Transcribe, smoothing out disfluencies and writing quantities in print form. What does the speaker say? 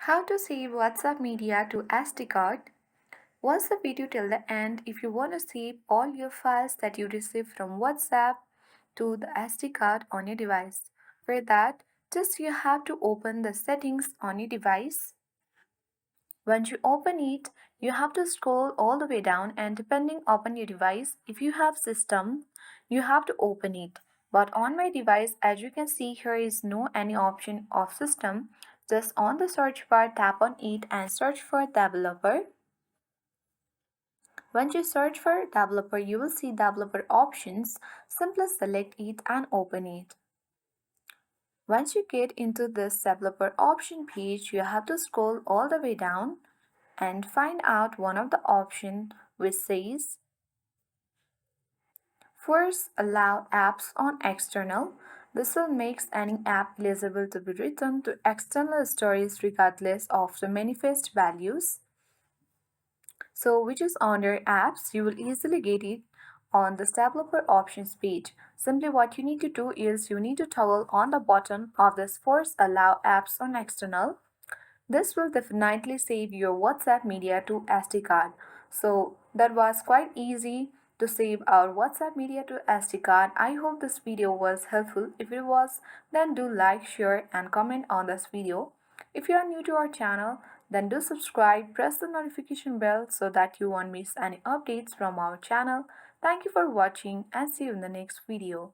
How to save WhatsApp media to SD card. Watch the video till the end if you want to save all your files that you receive from WhatsApp to the SD card on your device. For that, just you have to open the settings on your device. Once you open it, you have to scroll all the way down and depending upon your device, if you have system, you have to open it. But on my device, as you can see, here is no any option of system. Just on the search bar, tap on it and search for developer. Once you search for developer, you will see developer options. Simply select it and open it. Once you get into this developer option page, you have to scroll all the way down and find out one of the option which says first allow apps on external. This will make any app eligible to be written to external storage regardless of the manifest values. So which is under apps, you will easily get it on this developer options page. Simply what you need to do is you need to toggle on the button of this force allow apps on external. This will definitely save your WhatsApp media to SD card. So that was quite easy to save our WhatsApp media to SD card. I hope this video was helpful. If it was, then do like, share and comment on this video. If you are new to our channel, then do subscribe, press the notification bell so that you won't miss any updates from our channel. Thank you for watching and see you in the next video.